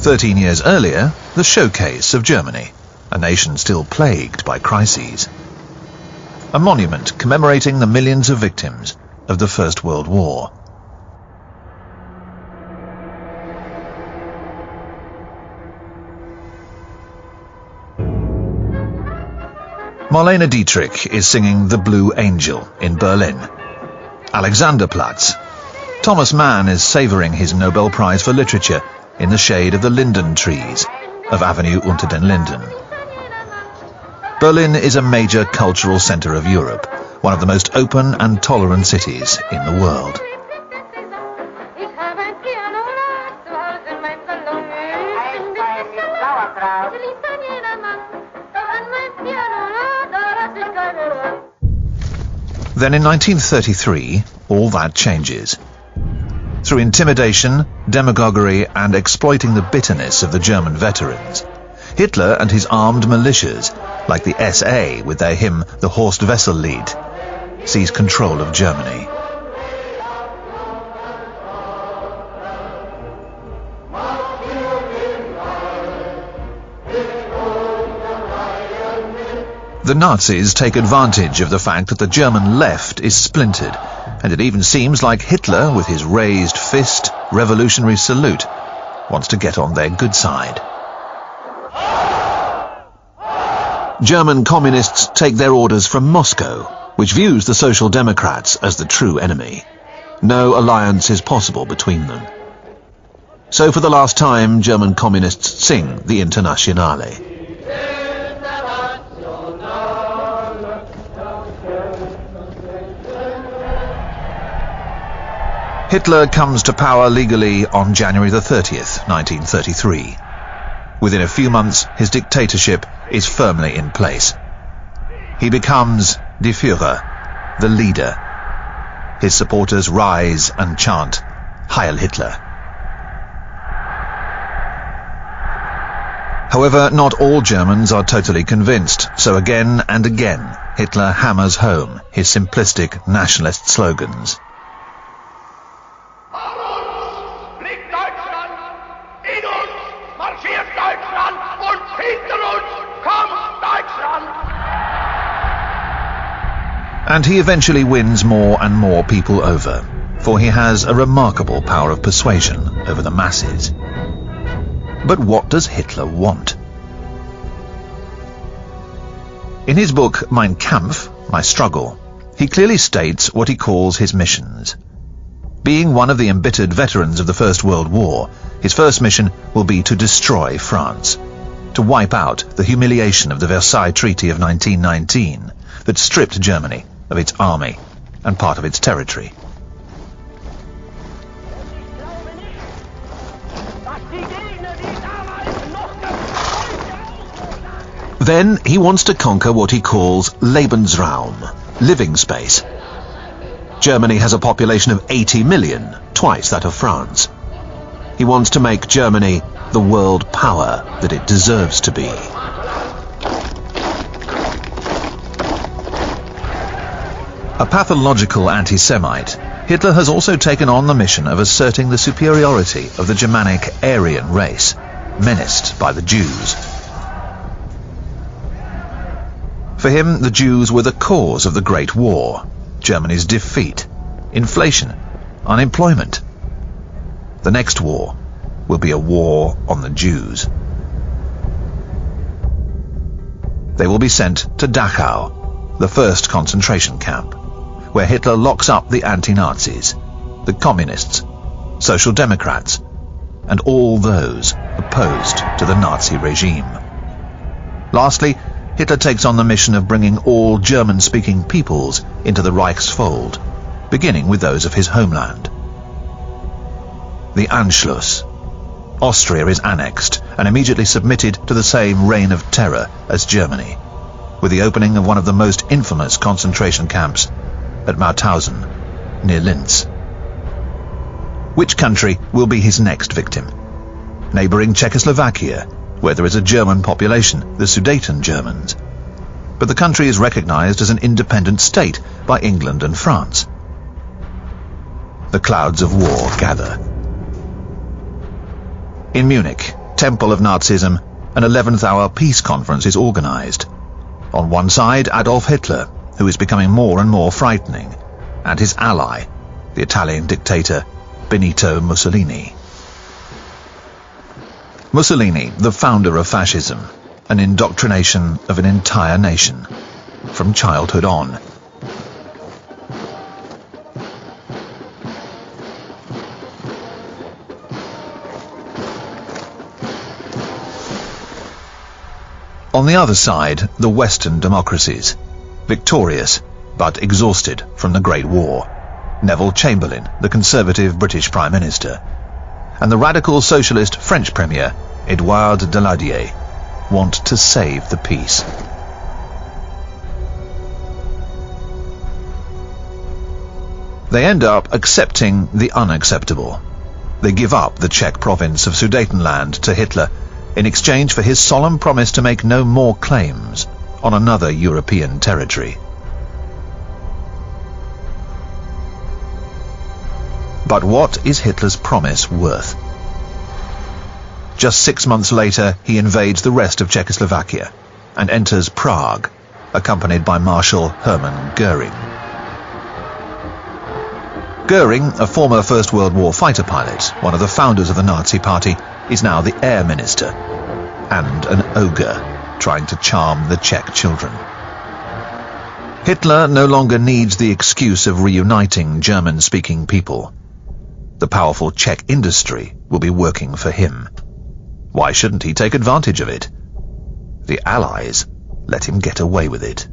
13 years earlier, the showcase of Germany, a nation still plagued by crises. A monument commemorating the millions of victims of the First World War. Marlene Dietrich is singing The Blue Angel in Berlin. Alexanderplatz. Thomas Mann is savouring his Nobel Prize for Literature in the shade of the linden trees of Avenue unter den Linden. Berlin is a major cultural centre of Europe, one of the most open and tolerant cities in the world. Then in 1933, all that changes. Through intimidation, demagoguery and exploiting the bitterness of the German veterans, Hitler and his armed militias, like the SA with their hymn The Horst Wessel Lied, seize control of Germany. The Nazis take advantage of the fact that the German left is splintered, and it even seems like Hitler, with his raised fist, revolutionary salute, wants to get on their good side. German communists take their orders from Moscow, which views the Social Democrats as the true enemy. No alliance is possible between them. So for the last time, German communists sing the Internationale. Hitler comes to power legally on January the 30th, 1933. Within a few months, his dictatorship is firmly in place. He becomes Die Führer, the leader. His supporters rise and chant, Heil Hitler. However, not all Germans are totally convinced, so again and again, Hitler hammers home his simplistic nationalist slogans. And he eventually wins more and more people over, for he has a remarkable power of persuasion over the masses. But what does Hitler want? In his book Mein Kampf, My Struggle, he clearly states what he calls his missions. Being one of the embittered veterans of the First World War, his first mission will be to destroy France, to wipe out the humiliation of the Versailles Treaty of 1919 that stripped Germany of its army and part of its territory. Then he wants to conquer what he calls Lebensraum, living space. Germany has a population of 80 million, twice that of France. He wants to make Germany the world power that it deserves to be. A pathological anti-Semite, Hitler has also taken on the mission of asserting the superiority of the Germanic Aryan race, menaced by the Jews. For him, the Jews were the cause of the Great War, Germany's defeat, inflation, unemployment. The next war will be a war on the Jews. They will be sent to Dachau, the first concentration camp, where Hitler locks up the anti-Nazis, the communists, social democrats, and all those opposed to the Nazi regime. Lastly, Hitler takes on the mission of bringing all German-speaking peoples into the Reich's fold, beginning with those of his homeland. The Anschluss. Austria is annexed and immediately submitted to the same reign of terror as Germany, with the opening of one of the most infamous concentration camps at Mauthausen, near Linz. Which country will be his next victim? Neighbouring Czechoslovakia, where there is a German population, the Sudeten Germans. But the country is recognized as an independent state by England and France. The clouds of war gather. In Munich, temple of Nazism, an 11th-hour peace conference is organized. On one side, Adolf Hitler, who is becoming more and more frightening, and his ally, the Italian dictator Benito Mussolini. Mussolini, the founder of fascism, an indoctrination of an entire nation, from childhood on. On the other side, the Western democracies, victorious but exhausted from the Great War. Neville Chamberlain, the conservative British Prime Minister, and the radical socialist French Premier, Édouard Daladier, want to save the peace. They end up accepting the unacceptable. They give up the Czech province of Sudetenland to Hitler in exchange for his solemn promise to make no more claims on another European territory. But what is Hitler's promise worth? Just 6 months later, he invades the rest of Czechoslovakia and enters Prague, accompanied by Marshal Hermann Göring. Göring, a former First World War fighter pilot, one of the founders of the Nazi Party, is now the air minister, and an ogre trying to charm the Czech children. Hitler no longer needs the excuse of reuniting German-speaking people. The powerful Czech industry will be working for him. Why shouldn't he take advantage of it? The Allies let him get away with it.